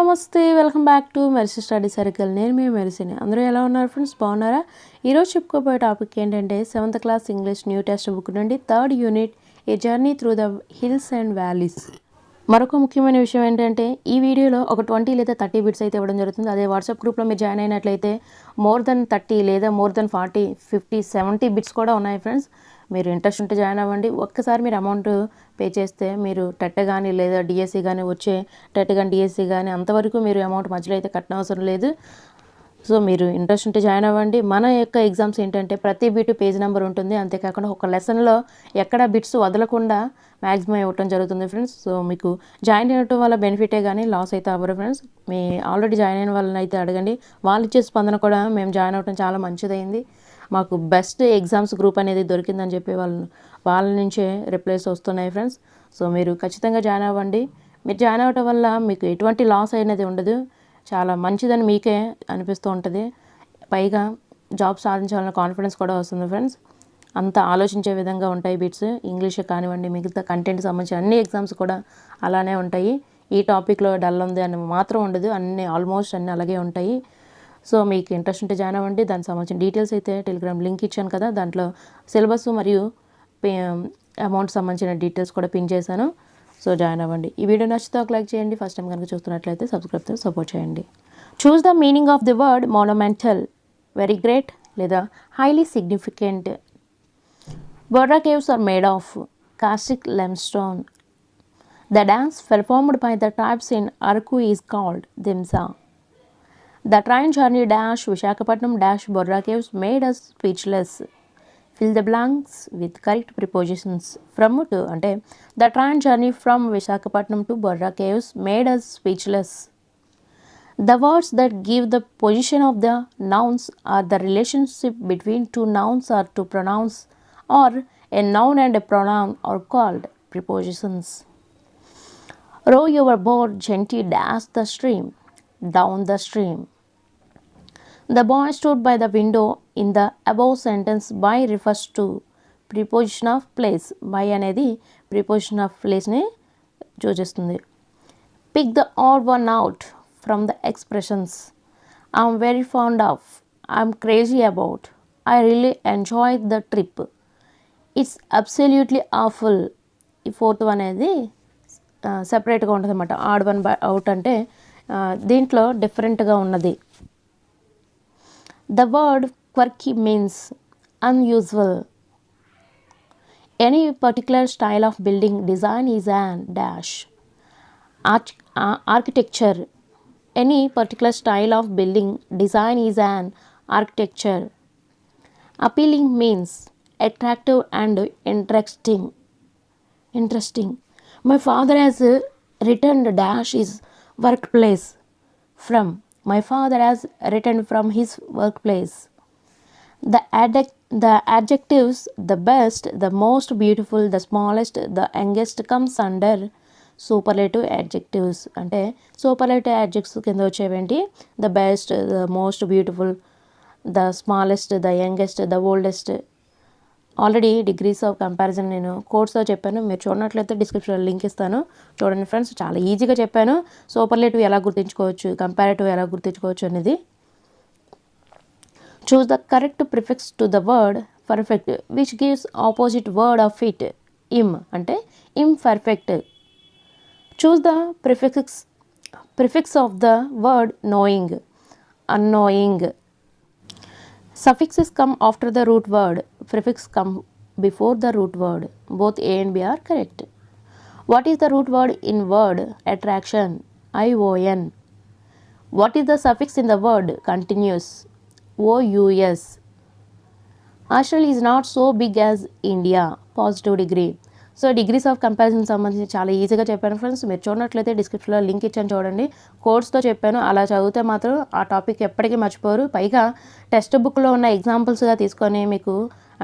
నమస్తే, welcome back to Merisi study circle. నేను మీ మెరిసిని. అందరూ ఎలా ఉన్నారు ఫ్రెండ్స్? బాగున్నారా? ఈరోజు చెప్పుకోబోయే టాపిక్ ఏంటంటే 7th class English new text book నుండి 3rd unit A journey through the hills and valleys. మరొక ముఖ్యమైన విషయం ఏంటంటే ఈ వీడియోలో ఒక 20 లేదా 30 బిట్స్ అయితే ఇవ్వడం జరుగుతుంది. అదే వాట్సాప్ గ్రూప్లో మీరు జాయిన్ అయినట్లయితే మోర్ దెన్ 30 లేదా మోర్ దెన్ 40, 50, 70 బిట్స్ కూడా ఉన్నాయి ఫ్రెండ్స్. మీరు ఇంట్రెస్ట్ ఉంటే జాయిన్ అవ్వండి. ఒక్కసారి మీరు అమౌంట్ పే చేస్తే మీరు టెట్ కానీ లేదా డిఎస్సి కానీ వచ్చే టెట్ కానీ డిఎస్సి కానీ అంతవరకు మీరు అమౌంట్ మధ్యలో అయితే కట్టనవసరం లేదు. సో మీరు ఇంట్రెస్ట్ ఉంటే జాయిన్ అవ్వండి. మన యొక్క ఎగ్జామ్స్ ఏంటంటే ప్రతి బిట్ పేజ్ నెంబర్ ఉంటుంది. అంతేకాకుండా ఒక లెసన్లో ఎక్కడ బిట్స్ వదలకుండా మ్యాక్సిమం ఇవ్వటం జరుగుతుంది ఫ్రెండ్స్. సో మీకు జాయిన్ అవ్వటం వల్ల బెనిఫిటే కానీ లాస్ అయితే అవ్వరు ఫ్రెండ్స్. మీ ఆల్రెడీ జాయిన్ అయిన వాళ్ళని అయితే అడగండి. వాళ్ళు ఇచ్చే స్పందన కూడా మేము జాయిన్ అవ్వటం చాలా మంచిదైంది, మాకు బెస్ట్ ఎగ్జామ్స్ గ్రూప్ అనేది దొరికిందని చెప్పి వాళ్ళ నుంచే రిప్లైస్ వస్తున్నాయి ఫ్రెండ్స్. సో మీరు ఖచ్చితంగా జాయిన్ అవ్వండి. మీరు జాయిన్ అవ్వటం వల్ల మీకు ఎటువంటి లాస్ అనేది ఉండదు, చాలా మంచిదని మీకే అనిపిస్తూ ఉంటుంది. పైగా జాబ్ సాధించాలన్న కాన్ఫిడెన్స్ కూడా వస్తుంది ఫ్రెండ్స్. అంత ఆలోచించే విధంగా ఉంటాయి బిట్స్. ఇంగ్లీష్ కానివ్వండి, మిగతా కంటెంట్ సంబంధించిన అన్ని ఎగ్జామ్స్ కూడా అలానే ఉంటాయి. ఈ టాపిక్లో డల్ ఉంది అని మాత్రం ఉండదు, ఆల్మోస్ట్ అన్నీ అలాగే ఉంటాయి. సో మీకు ఇంట్రెస్ట్ ఉంటే జాయిన్ అవ్వండి. దానికి సంబంధించిన డీటెయిల్స్ అయితే టెలిగ్రామ్ లింక్ ఇచ్చాను కదా, దాంట్లో సిలబస్ మరియు అమౌంట్ సంబంధించిన డీటెయిల్స్ కూడా పిన్ చేశాను. సో జాయిన్ అవ్వండి. ఈ వీడియో నచ్చితే ఒక లైక్ చేయండి. ఫస్ట్ టైం కనుక చూస్తున్నట్లయితే సబ్స్క్రైబ్తో సపోర్ట్ చేయండి. Choose the meaning of the word monumental. Very great లేదా highly significant. Borra caves are made of karstic limestone. The dance performed by the tribes in Araku is called Dimsa. The train journey dash Visakhapatnam dash Borra caves made us speechless. Fill the blanks with correct prepositions. From to ante the train journey from Visakhapatnam to Borra caves made us speechless. The words that give the position of the nouns are the relationship between two nouns or two pronouns, or a noun and a pronoun are called prepositions. Row your boat gently dash the stream, down the stream. The boy stood by the window. In the above sentence, by refers to preposition of place. By అనేది preposition of place ని సూచిస్తుంది. Pick the odd one out from the expressions. I'm very fond of, I'm crazy about, I really enjoyed the trip, it's absolutely awful. ఈ fourth one అనేది సెపరేట్గా ఉంటుంది అన్నమాట. Odd one by out అంటే దీంట్లో డిఫరెంట్గా ఉన్నది. The word quirky means unusual. Any particular style of building design is an dash. Architecture. Any particular style of building design is an architecture. Appealing means attractive and interesting. My father has returned dash his workplace from. My father has returned from his workplace. The adjectives the best, the most beautiful, the smallest, the youngest comes under superlative adjectives. అంటే superlative adjectives కింద వచ్చేవేంటి? the best, the most beautiful, the smallest, the youngest, the oldest. Already degrees of comparison నేను కోర్స్లో చెప్పాను. మీరు చూడనట్లయితే డిస్క్రిప్షన్లో link ఇస్తాను, చూడండి friends. చాలా ఈజీగా చెప్పాను. సూపర్లేటివ్ ఎలా గుర్తించుకోవచ్చు, కంపారేటివ్ ఎలా గుర్తించుకోవచ్చు అనేది. Choose the correct prefix to the word perfect which gives opposite word of it. Im అంటే imperfect. Choose the prefix of the word knowing. unknowing. Suffixes come after the root word. Prefix come before the root word. Both A and B are correct. What is the root word in word attraction? ION. What is the suffix in the word continuous? OUS. Australia is not so big as India. Positive degree. So degrees of comparison సంబంధించి చాలా ఈజీగా చెప్పాను friends. మీరు చూడనట్లయితే డిస్క్రిప్షన్లో link ఇచ్చాను, చూడండి. కోర్స్తో చెప్పాను, అలా చదివితే మాత్రం ఆ టాపిక్ ఎప్పటికీ మర్చిపోరు. పైగా టెక్స్ట్ బుక్లో ఉన్న ఎగ్జాంపుల్స్గా తీసుకొని మీకు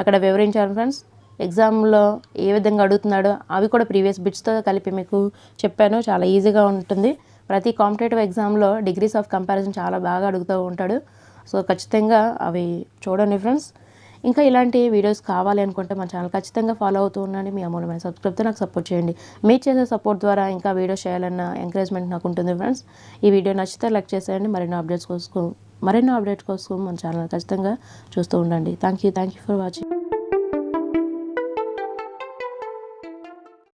అక్కడ వివరించాను ఫ్రెండ్స్. ఎగ్జామ్లో ఏ విధంగా అడుగుతున్నాడో అవి కూడా ప్రీవియస్ బిట్స్తో కలిపి మీకు చెప్పాను. చాలా ఈజీగా ఉంటుంది. ప్రతి కాంపిటేటివ్ ఎగ్జామ్లో డిగ్రీస్ ఆఫ్ కంపారిజన్ చాలా బాగా అడుగుతూ ఉంటాడు. సో ఖచ్చితంగా అవి చూడండి ఫ్రెండ్స్. ఇంకా ఇలాంటి వీడియోస్ కావాలి అనుకుంటే మన ఛానల్ ఖచ్చితంగా ఫాలో అవుతూ ఉండండి. మీ అమూల్యమైన సబ్స్క్రైబ్తో నాకు సపోర్ట్ చేయండి. మీరు చేసే సపోర్ట్ ద్వారా ఇంకా వీడియోస్ చేయాలన్న ఎంకరేజ్మెంట్ నాకు ఉంటుంది ఫ్రెండ్స్. ఈ వీడియో నచ్చితే లైక్ చేసేయండి. మరిన్ని అప్డేట్స్ కోసం మన ఛానల్ ఖచ్చితంగా చూస్తూ ఉండండి. Thank you for watching.